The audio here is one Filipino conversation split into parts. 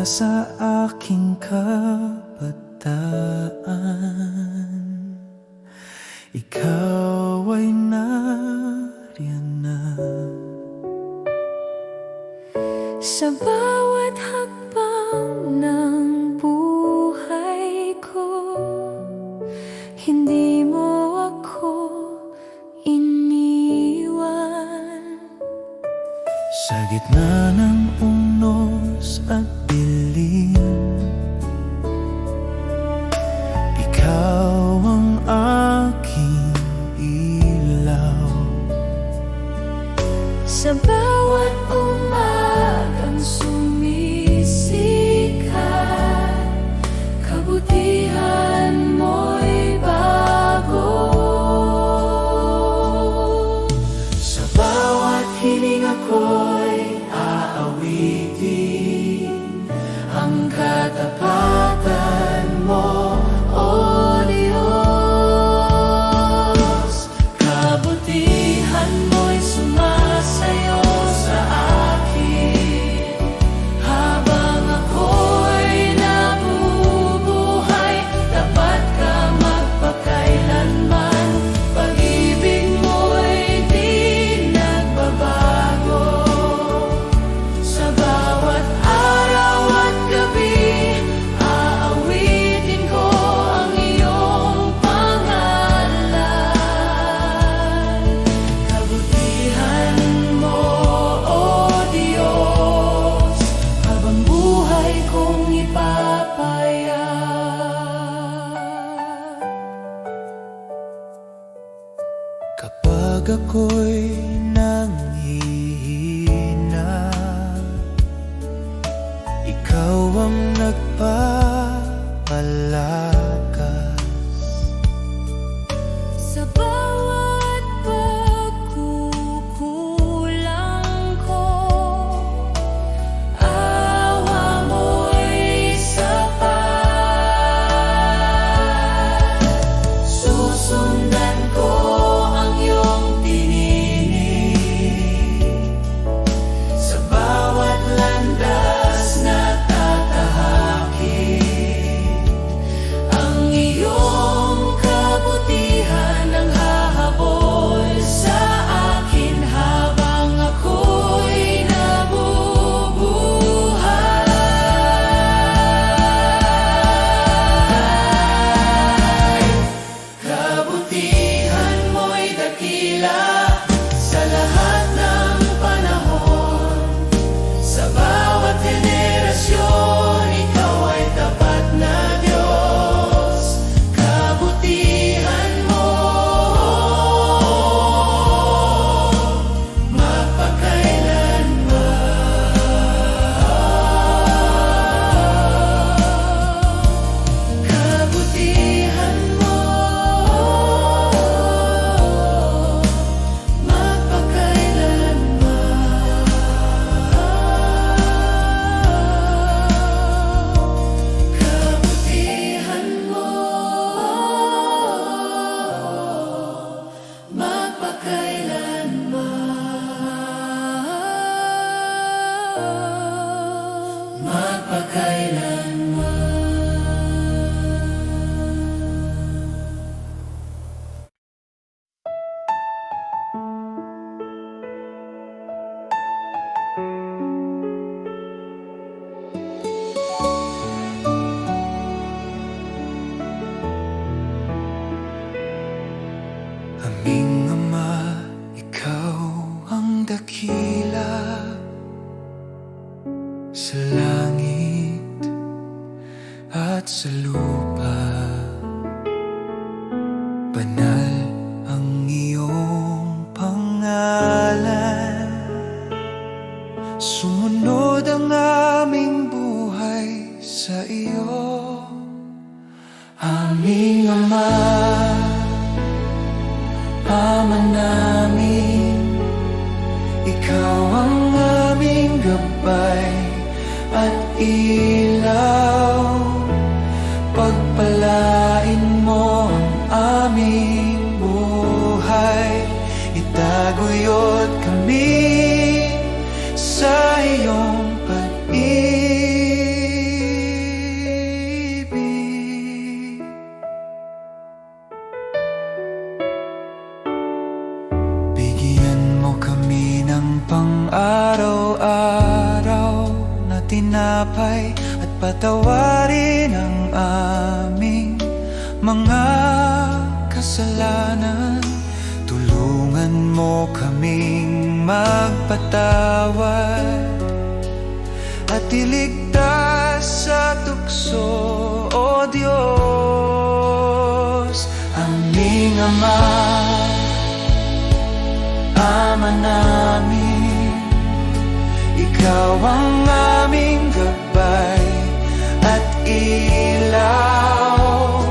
sa aking kabataan, ikaw ay nariyan na. Sa bawat hakbang ng buhay ko, hindi mo ako iniwan. Sa gitna ng unos at dilim, ikaw ang aking ilaw. Sa bawat umagang sumisikat, kabutihan mo'y bago. Sa bawat hininga ko'y aawitin ang katapatan mo, O Diyos. Kabutihan mo'y sumasayo sa akin habang ako'y nabubuhay. Tapat ka magpakailanman, pag-ibig mo'y di nagbabago. Sa bawat araw at gabi, aawitin ko ang iyong pangalan. Kabutihan mo, O Diyos, habang buhay kong ipapahayag. Kapag ako'y nanghihina, ikaw ang nagpapalakas. Sa bawat pagkukulang ko, awa mo'y sapat. Susundan ko ang iyong tininig sa bawat landas na tatahakin. Ang iyong kabutihan ang hahabol sa akin habang ako'y nabubuhay. Kabutihan mo'y dakila sa lahat ng panahon. Sa bawat henerasyon, ikaw ay tapat na Diyos. Kabutihan mo magpakailanman. Kabutihan mo kabutihan mo Aming Ama, ikaw ang dakila sa langit at sa lupa. Banal ang iyong pangalan. Sumunod ang aming buhay sa iyo, aming Ama. Ama namin, ikaw ang aming gabay at ilaw. Pagpalain mo ang aming buhay, itaguyod kami sa iyong pag-ibig. araw-araw na tinapay at patawarin ang aming mga kasalanan. Tulungan mo kaming magpatawad at iligtas sa tukso, O Diyos. Aming Ama, Ama namin, Ikaw ang aming gabay at ilaw.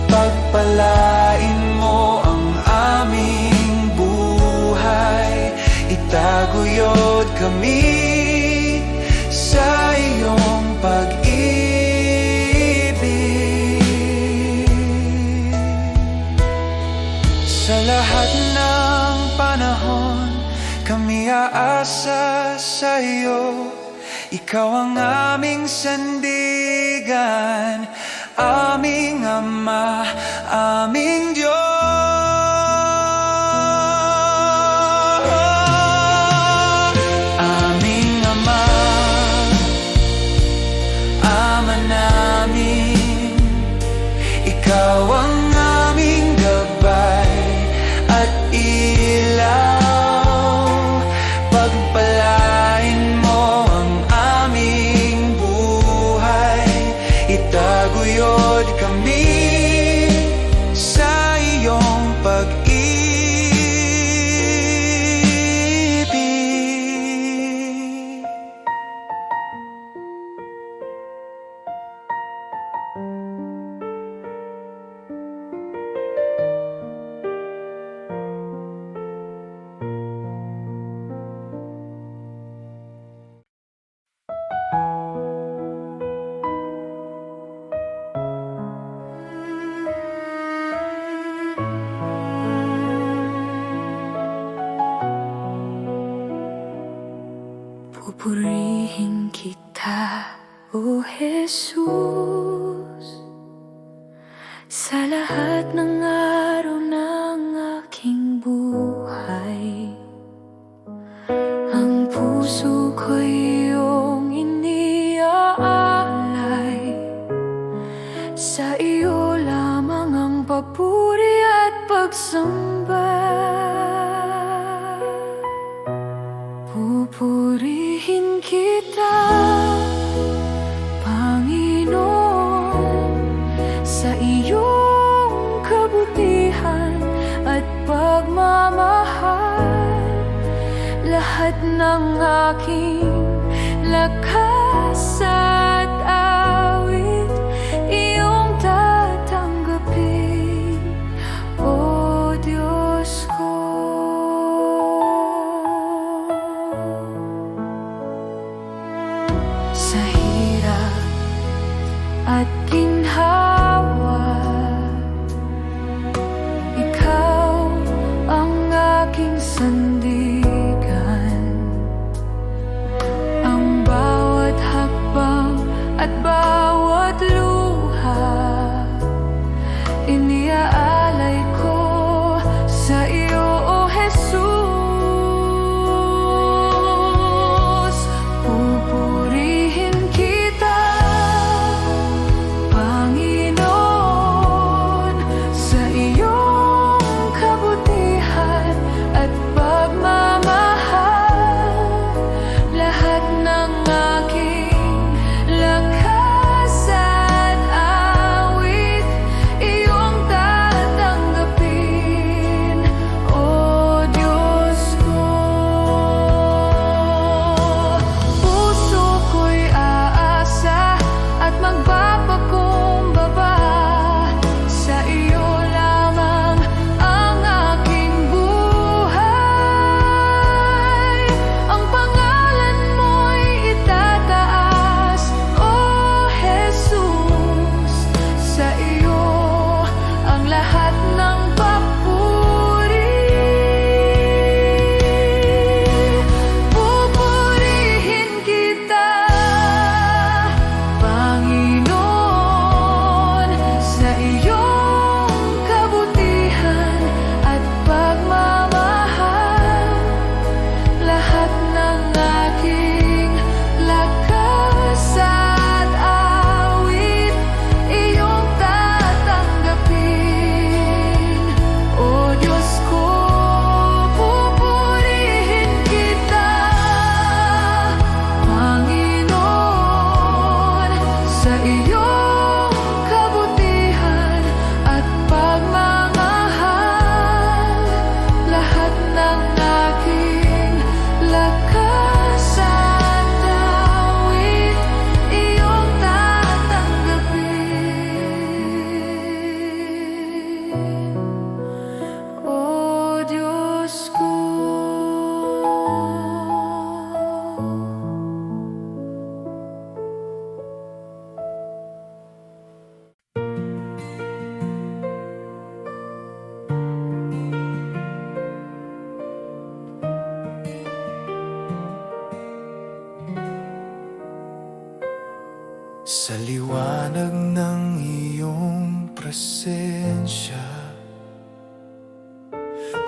Pagpalain mo ang aming buhay, itaguyod kami sa iyong pag-ibig. Sa lahat ng panahon, kami aasa sa iyo. Ikaw ang aming sandigan, aming Ama, aming Diyos. Aming Ama, Ama namin, Ikaw ang aming gabay at ilaw. Pagpalain mo ang aming buhay, itaguyod kami sa iyong pag-ibig. Pupurihin kita, O Jesus, sa lahat ng araw ng aking buhay. Ang puso ko'y iyong iniaalay, sa iyo lamang ang papuri at pagsamba. Pupurihin kita, Panginoon, sa iyong kabutihan at pagmamahal. Lahat ng aking lakas at awit, iyong tatanggapin, O Diyos ko. Sa hirap at ginhawa, Ikaw ang aking sandigan. Ang bawat hakbang sa liwanag ng iyong presensya.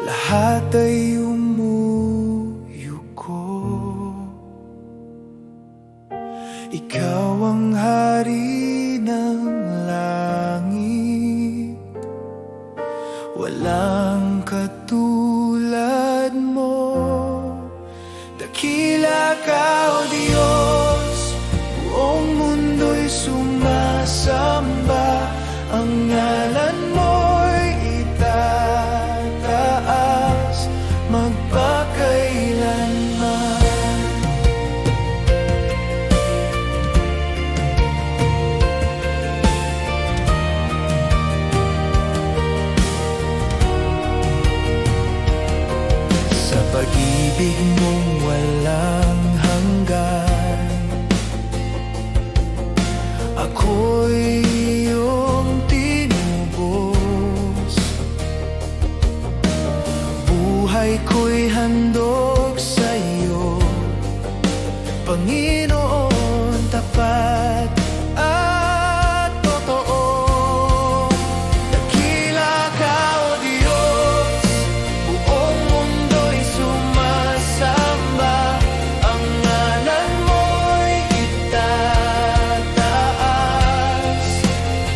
Lahat ay umuyuko. Ikaw ang hari ng langit, walang katulad mo. Dakila ka, O Diyos, buong mundo'y sumasamba. Ang ngalan mo'y itataas magpakailanman. Sa pag-ibig mong walang hanggan, ako'y iyong tinubos. Buhay ko'y handog sa iyo, Panginoon, tapat at totoo. Dakila ka, O Diyos, buong mundo'y sumasamba. Ang ngalan mo'y itataas.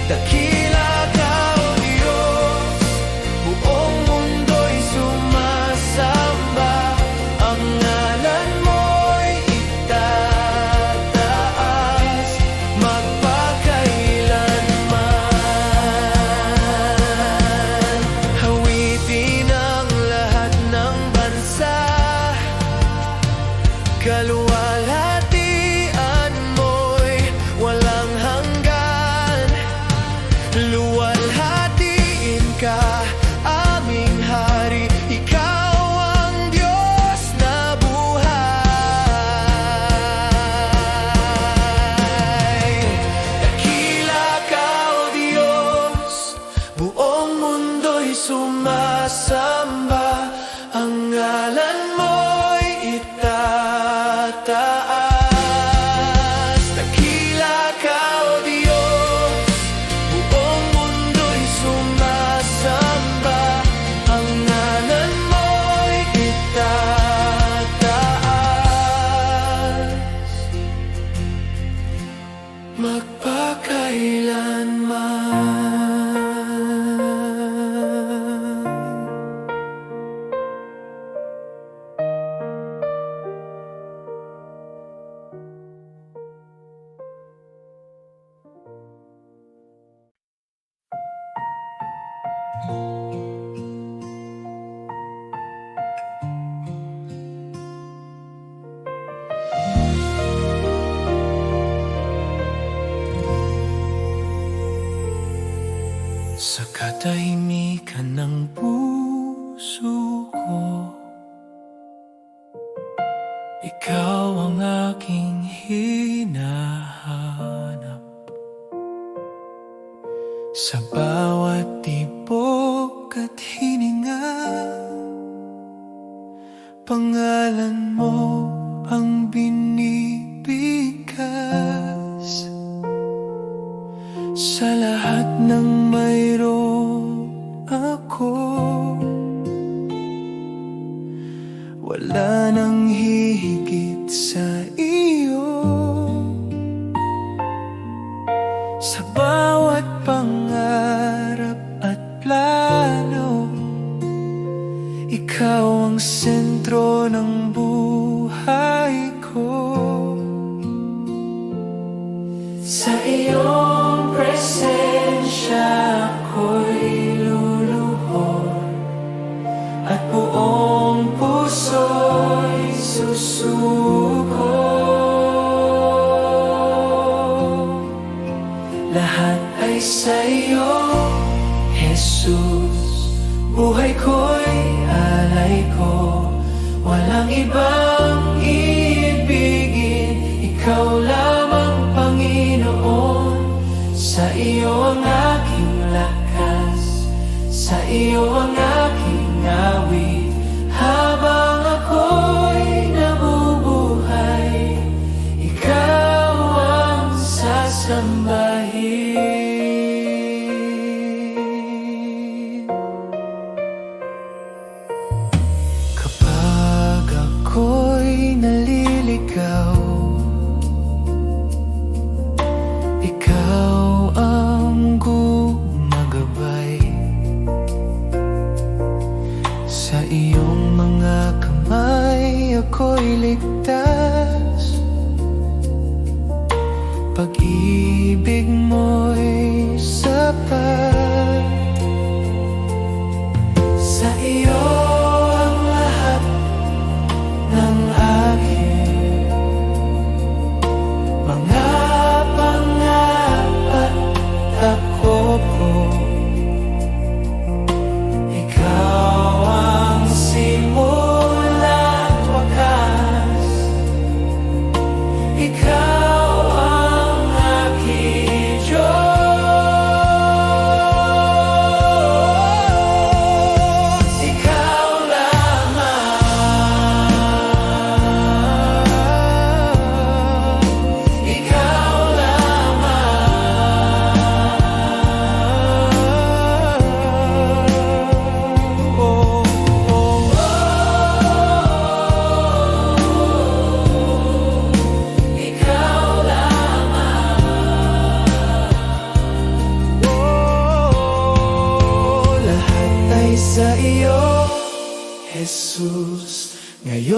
Dakila ka, O Diyos, buong mundo'y sumasamba. Ang ngalan mo'y itataas magpakailanman. Hawitin ang lahat ng bansa, kaluwalhatian mo'y walang hanggan. Luwalhatiin ka, aming hari, ikaw ang Diyos na buhay. Dakila ka, O Diyos, buong mundo'y sumasamba. Ang ngalan mo'y itataas. Dakila ka, O Diyos, buong mundo'y sumasamba. Ang ngalan mo'y itataas magpakailanman. Sa katahimikan ng puso ko, ikaw ang aking hinahanap. Sa bawat tibok at hininga, pangalan mo ang binibigkas. Sa lahat ng mayroon ako, wala nang hihigit sa iyo. Sa bawat pangarap at plano, ikaw ang sentro ng buhay ko. Sa iyong presensya ako'y luluhod at buong puso'y susuko. Lahat ay sa iyo, Jesus. Buhay ko'y alay ko, walang ibang iibigin, ikaw lamang, Panginoon. Sa iyo ang aking lakas, sa iyo ang aking awit, habang ako'y nabubuhay, ikaw ang sasamahan.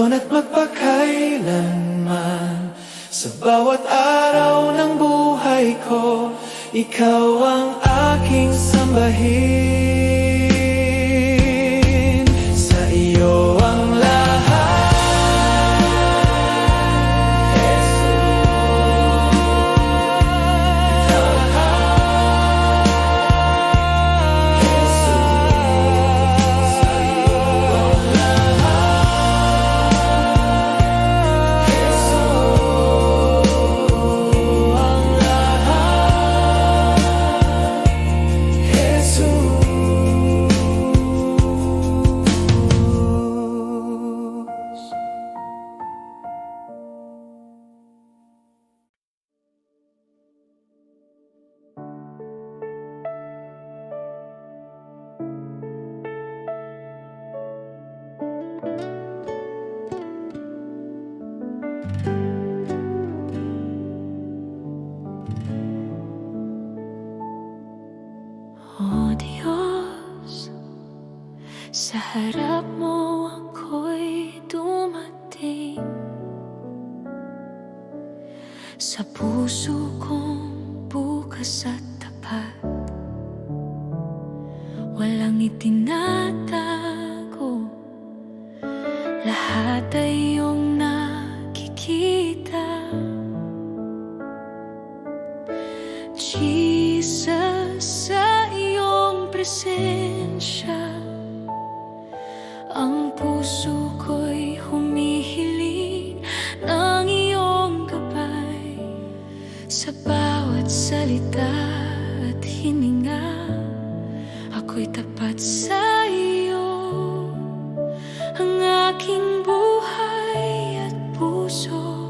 ngayon at magpakailanman. Sa bawat araw ng buhay ko, ikaw ang aking sambahin. Sa iyo ang lahat, O Diyos, sa harap mo ako'y dumating. Sa puso kong bukas at tapat, walang itinatago, lahat ay iyong nakikita. Jesus, sa iyong presensya, ang puso ko'y humihiling ng iyong gabay. Sa bawat salita at hininga, ako'y tapat sa iyo. Ang aking buhay at puso,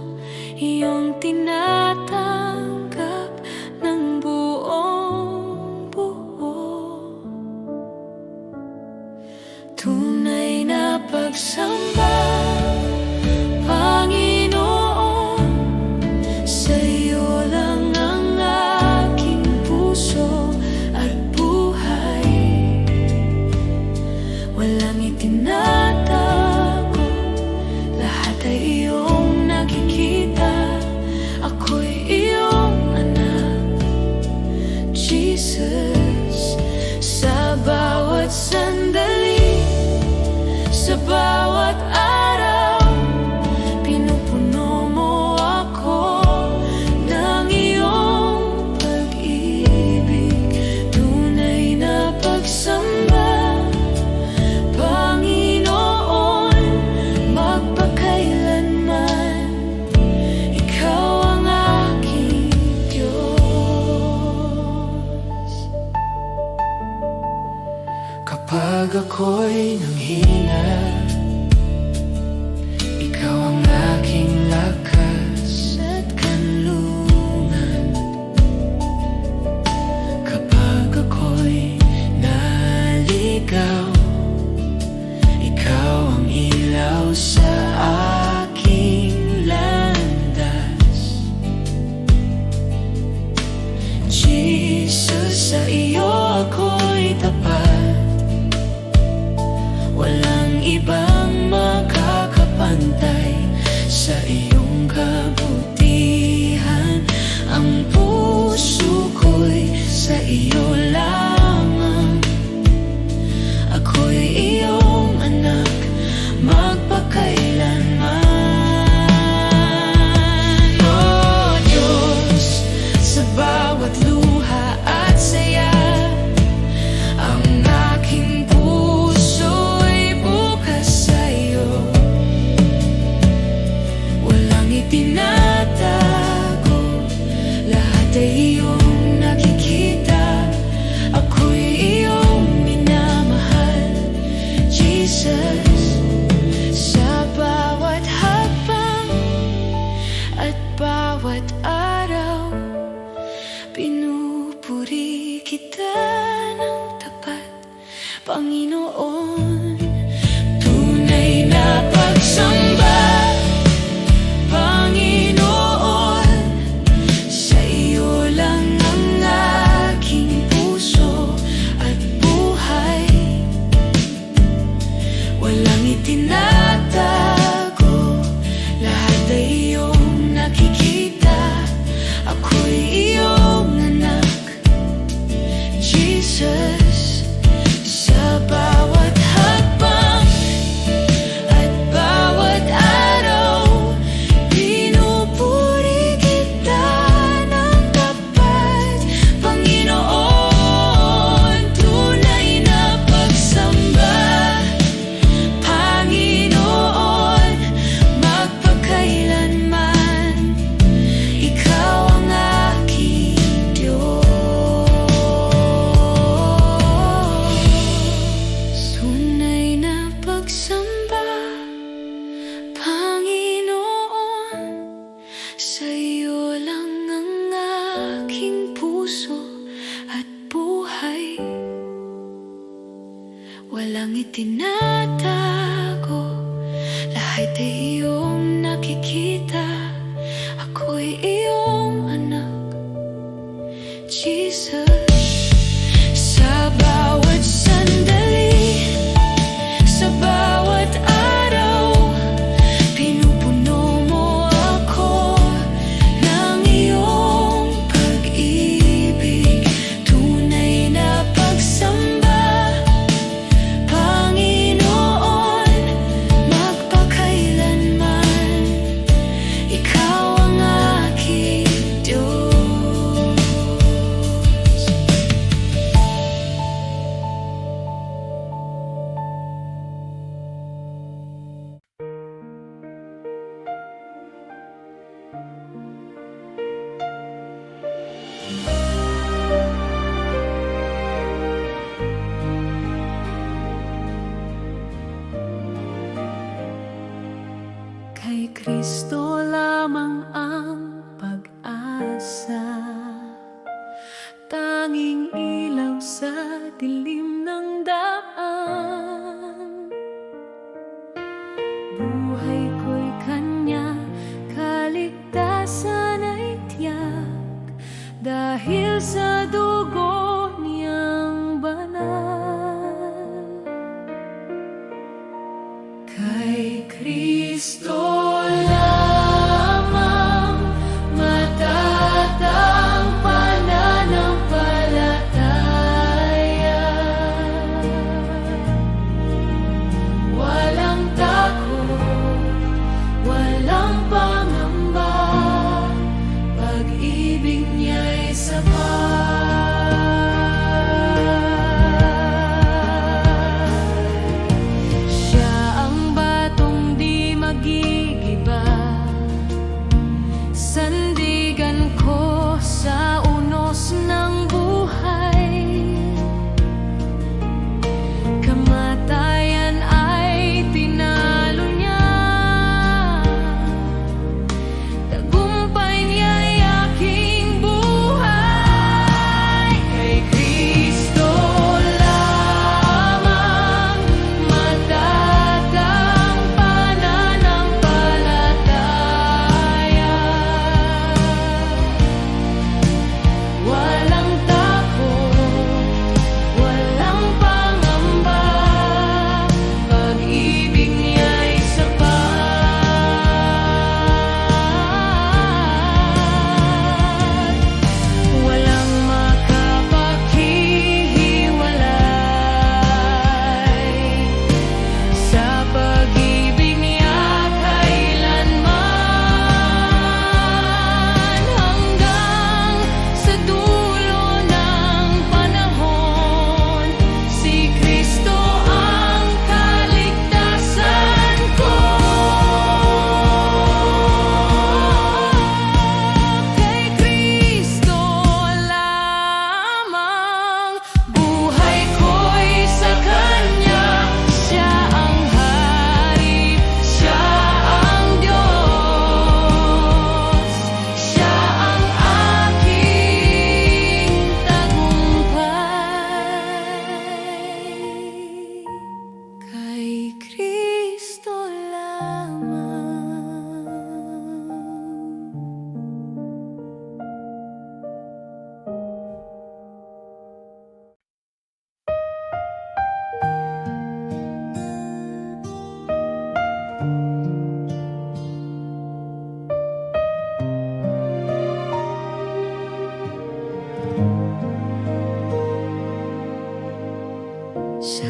iyong tinatanggap ng buong buo. Tunay na pagsamba, Panginoon, sa iyo lang ang aking puso at buhay. Walang itinatago, lahat ay iyong nakikita. Ako'y iyong anak, Jesus. Sa bawat sandali, sa bawat araw, pinupuno mo ako ng iyong pag-ibig. Tunay na pagsamba, Panginoon, magpakailanman, ikaw ang aking Diyos. kapag ako'y nanghina, ikaw ang aking lakas at kanlungan. Kapag ako'y naligaw, ikaw ang ilaw sa aking landas. Jesus, sa iyo ako'y tapat, walang ibang makakapantay sa iyong kabutihan. Ang puso ko'y sa iyo lamang, ako'y iyong anak, magpakailanman. O Diyos, sa bawat luha at saya, ang aking puso'y bukas sa iyo. Walang itinatago, lahat ay iyong nakikita. Ako'y iyong minamahal, Jesus. Sa bawat hakbang at bawat araw, pinupuri kita ng tapat, Panginoon. Tunay na pagsamba, Panginoon, sa iyo lang ang aking puso at buhay. Walang itinatago, nakikita, ako'y iyong anak, Jesus. Sa bawat hakbang at bawat araw, pinupuri kita ng tapat, Panginoon. Tunay na pagsamba, Panginoon, magpakailanman, Ikaw ang aking Diyos. Tunay na pagsamba, Panginoon, sa iyo lang ang aking puso at buhay. Walang itinatago, lahat ay iyong nakikita, ako'y iyong anak, Jesus. Sa bawat sandali, sa bawat araw, pinupuno mo ako ng iyong pag-ibig. Tunay na pagsamba, Panginoon, magpakailanman, Ikaw ang aking Diyos. Kay Kristo lamang ang pag-asa, tanging ilaw sa dilim ng daan. Buhay ko'y Kanya, kaligtasan ay tiyak, dahil sa dugo niyang banal. Kay Kristo lamang matatang pananampalataya, walang takot, walang pangamba, pag-ibig niya'y sapat. Siya ang batong di magigiba, sandigan ko sa unos ng buhay. Kamatayan ay tinalo niya, tagumpay niya'y aking buhay. Kay Kristo lamang matatang pananampalataya,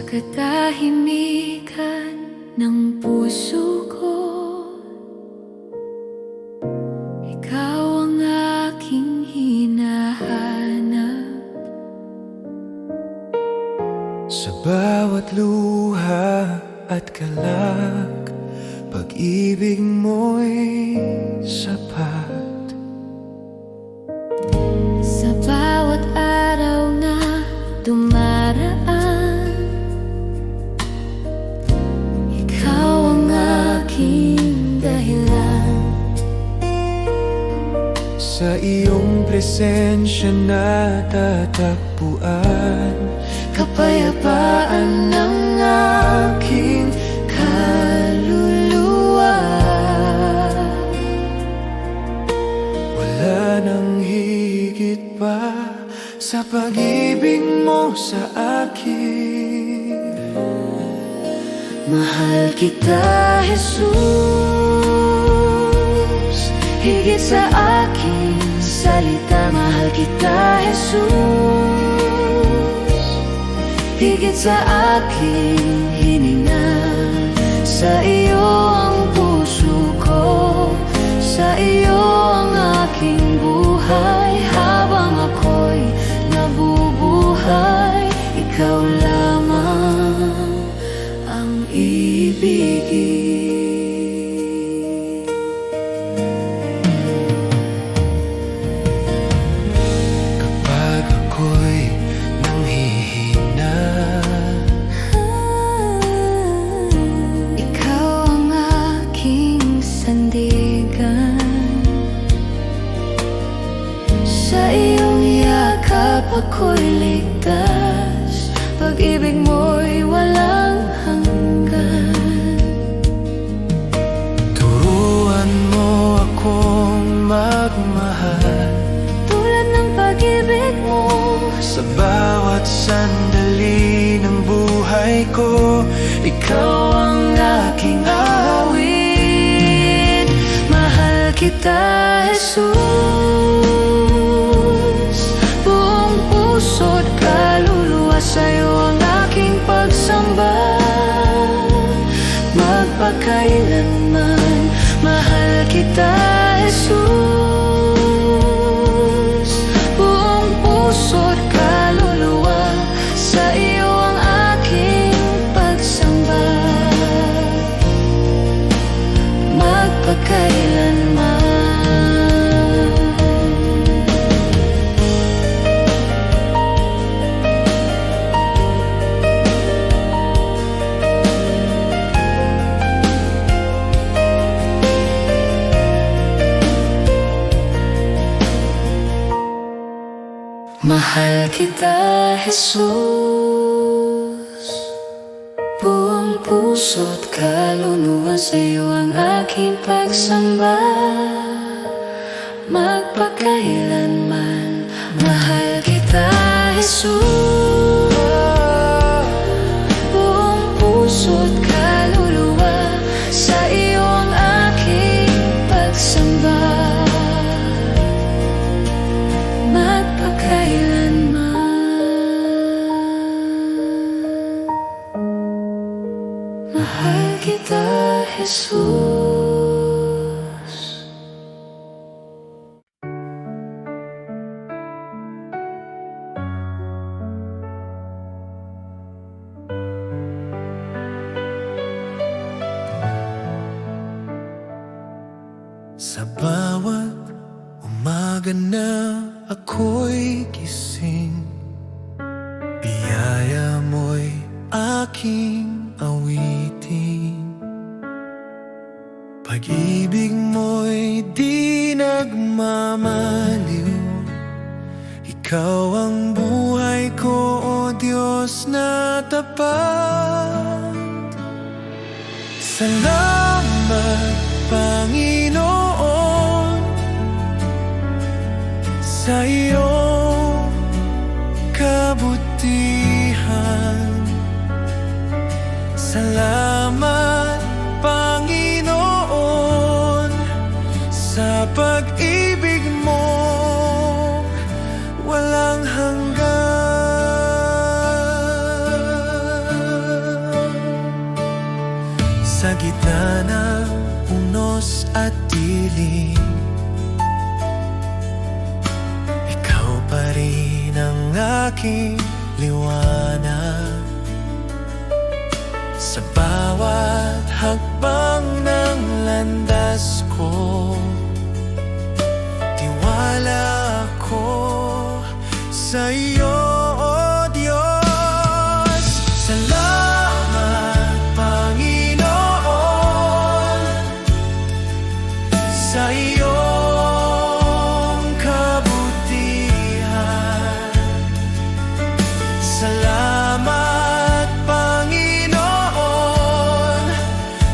katahimikan ng puso ko, ikaw ang aking hinahanap. Sa bawat luha at kalak, pag-ibig mo'y sapat. Sa bawat araw na dumaraan, ikaw ang aking dahilan. Sa iyong presensya natatagpuan Kapayapaan ng aking kaluluwa. Wala nang higit pa sa pag-ibig mo sa akin. Mahal kita, Jesus, higit sa aking salita. Mahal kita, Jesus, higit sa aking hininga. Sa iyo ang puso ko, sa iyo ang aking buhay. Habang ako'y nabubuhay, ikaw lamang ang ibigin. Kapag ako'y nanghihina, Ikaw ang aking sandigan. Sa iyong yakap ako'y ligtas. Pag-ibig mo'y walang hanggan. turuan mo akong magmahal Tulad ng pag-ibig mo, sa bawat sandali ng buhay ko. Ikaw ang aking awit. Mahal kita, Jesus, buong puso't kaluluwa. Sa'yo ang aking pagsamba, magpakailanman. Mahal kita, Jesus, buong puso't kaluluwa. Sa iyo ang aking pagsamba, magpakailanman. Mahal kita, Jesus, buong puso't kaluluwa. Sa'yo ang aking pagsamba, magpakailanman. Mahal kita, Jesus, buong puso't kaluluwa. Sa iyo ang aking pagsamba, magpakailanman. Mahal kita, Jesus. Sa bawat umaga na ako'y gising, biyaya mo'y aking awitin. Pag-ibig mo'y di nagmamaliw. Ikaw ang buhay ko, o Diyos na tapat. Salamat, Panginoon, sa iyong kabutihan. Salamat, Panginoon, sa pag-ibig mo walang hanggan. dilim, ikaw pa rin ang aking liwanag. Sa bawat hakbang ng landas ko, tiwala ako sa iyo, O Diyos. Salamat, Panginoon, sa iyong kabutihan. Salamat, Panginoon,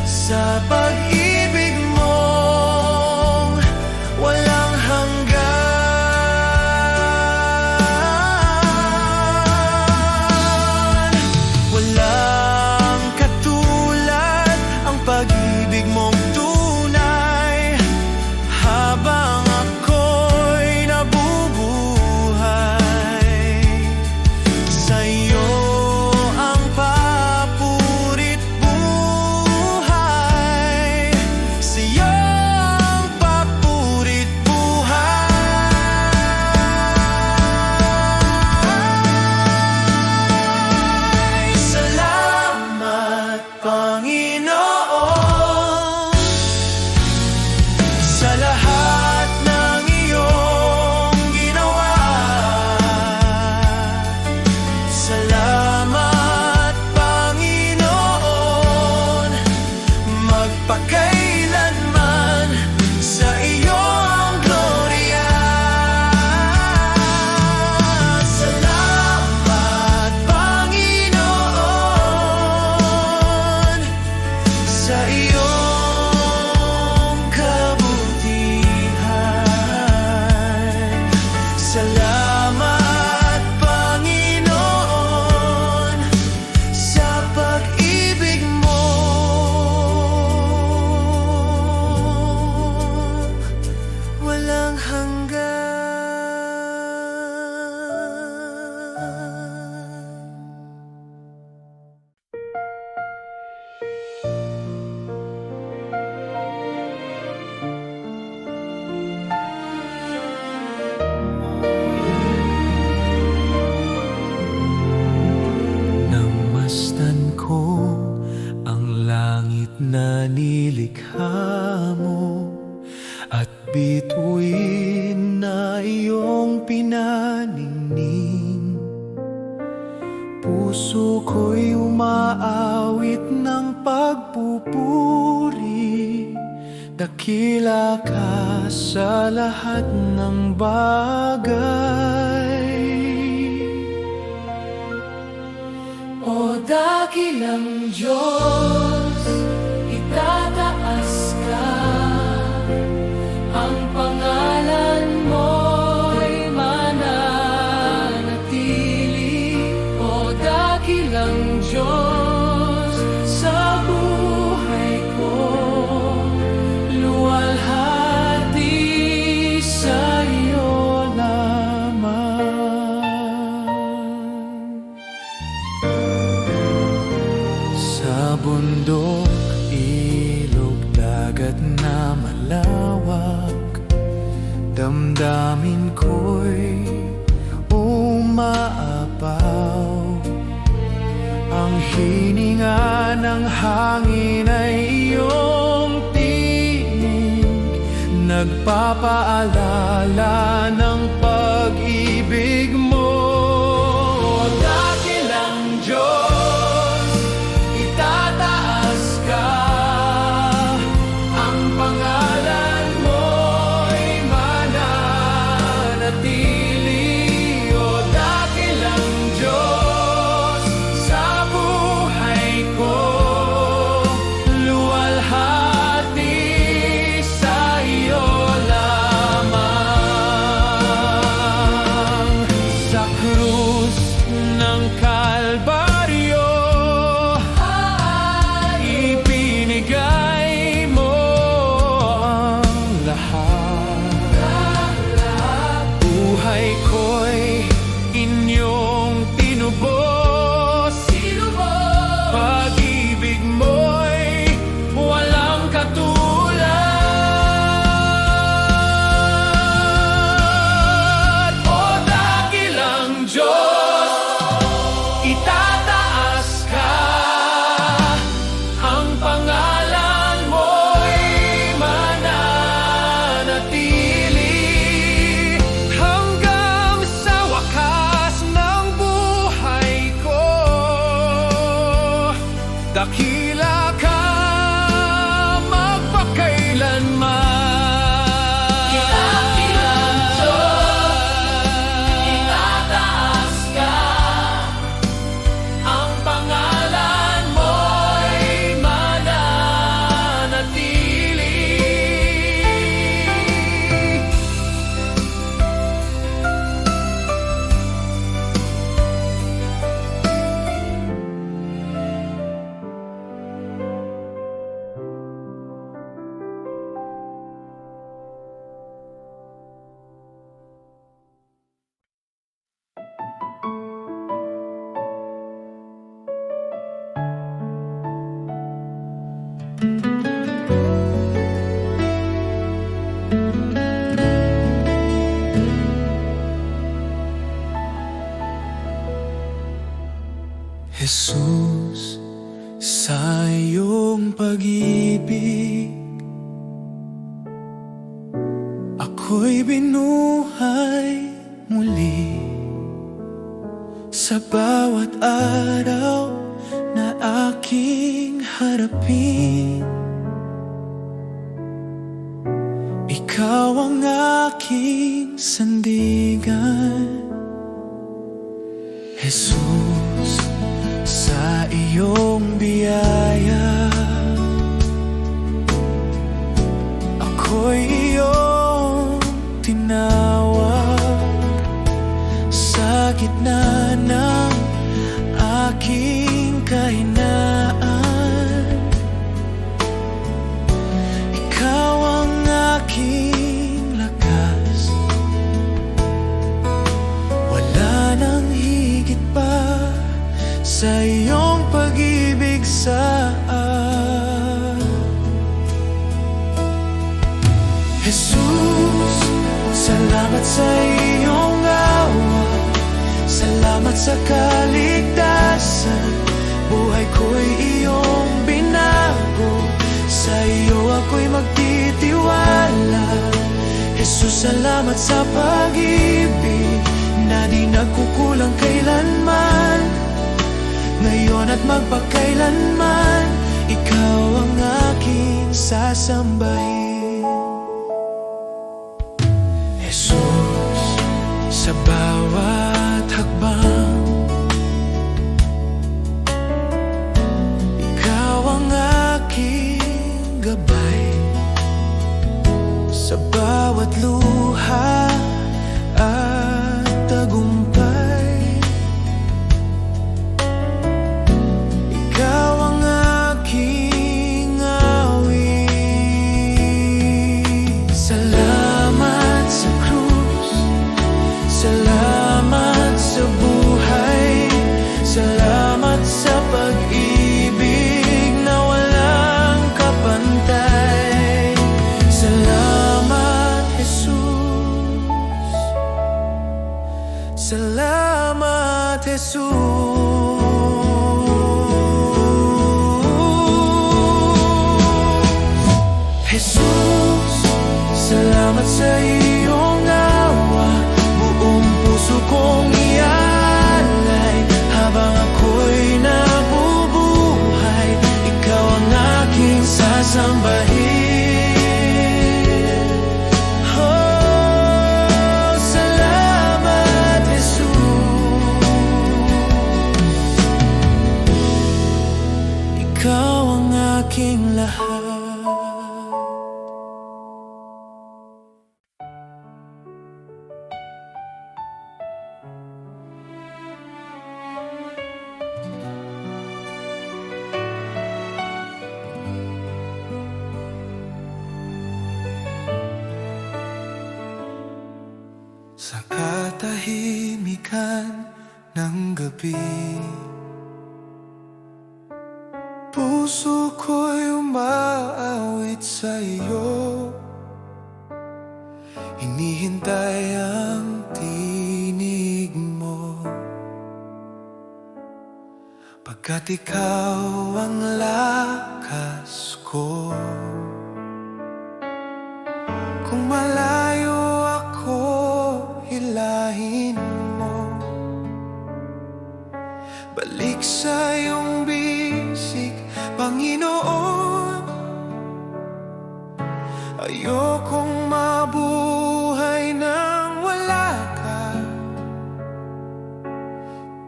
sa pag-ibig mong walang hanggan. Walang katulad ang pag-ibig mong tunay. Habang ako'y nabubuhay, sa iyo ang papurit buhay. Sa iyo ang papurit buhay. Salamat, Panginoon, sa lahat ng iyong ginawa. Salamat, Panginoon, magpakailanman sa iyong glorya. Salamat, Panginoon, sa iyong kabutihan. Salamat, Panginoon, sa pag-ibig mo walang hanggan. Namasdan ko ang langit na nilikha mo, at bituin na iyong pinaningning. Puso ko'y umaawit ng pagpupuri. Dakila ka sa lahat ng bagay. O dakilang Diyos, itataas ka. Ang pangalan mo'y mananatili. O dakilang Diyos, sa buhay ko luwalhati sa iyo lamang. Sa bundok, ilog, dagat na malawak, damdamin ko'y umaapaw. Ang hininga ng hangin ay iyong tinig, nagpapaalala ng pag-ibig mo. Dakilang Diyos, itataas ka. Ang pangalan mo'y mananatili. O dakilang Diyos, sa buhay ko luwalhati sa iyo lamang. Sa krus ng Kalbaryo, ibinigay mo ang lahat. Buhay ko'y inyong tinubos. Pag-ibig mo'y walang katulad. ako'y binuhay muli. Sa bawat araw na aking harapin, ikaw ang aking sandigan. Jesus, sa iyong biyaya, ako'y iyong tinawag. Sa gitna ng aking kahinaan, ikaw ang aking lakas. Wala nang higit pa sa iyong pag-ibig sa akin. Jesus, salamat sa iyong awa, salamat sa kaligtasan. Buhay ko'y iyong binago, sa iyo ako'y magtitiwala. Jesus, salamat sa pag-ibig na di nagkukulang kailanman, ngayon at magpakailanman. Ikaw ang aking sasambahin. Jesus, sa bawat hakbang, ikaw ang aking gabay. Sa bawat luha at tagumpay, ikaw ang aking awit. Salamat sa krus, salamat sa buhay, salamat sa pag-ibig na walang kapantay. Salamat, Jesus. Salamat, Jesus. Jesus, salamat sa iyong awa. Buong puso kong ialay habang ako'y nabubuhay. Ikaw ang aking sasambahin. Oh, salamat, Jesus. Ikaw ang aking lahat. Sa katahimikan ng gabi, puso ko'y umaawit sa iyo. Hinihintay ang tinig mo, pagkat ikaw ang lakas ko. Kung malayo ako, hilahin mo. Balik sa iyong bisig, Panginoon. Ayokong mabuhay nang wala ka.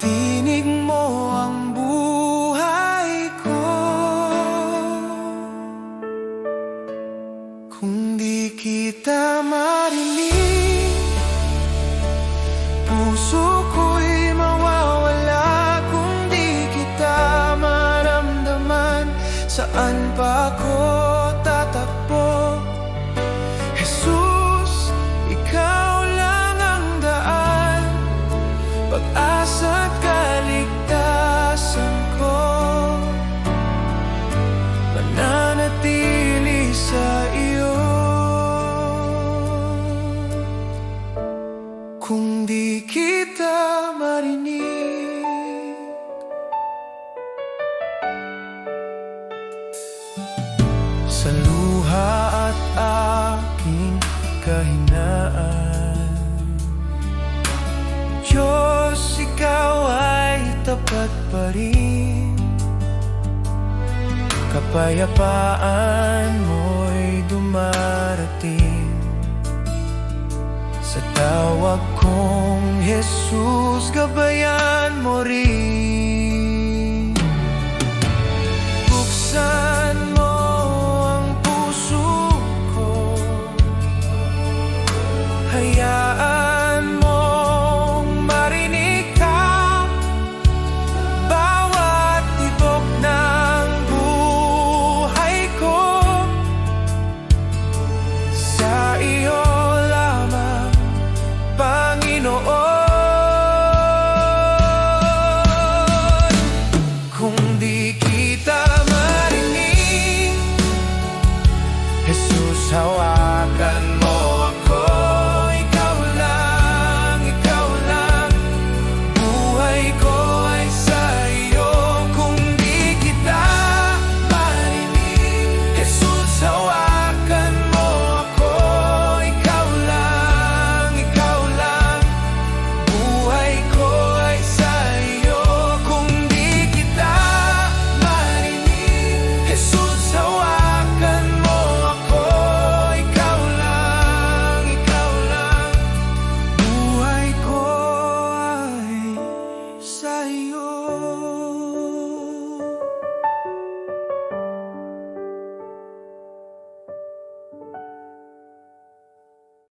Tinig mo ang buhay ko. Kung di kita marinig, puso ko'y mawawala. Kung di kita maramdaman, saan pa ako tatakbo? Jesus, ikaw lang ang daan, pag-asa at kaligtasan ko. Mananatili sa iyo. Kung di kita marinig, sa luha at aking kahinaan, tapat pa rin. Kapayapaan mo'y dumarating sa tawag kong Jesus, gabayan mo rin. Buksan mo ang puso ko, hayaan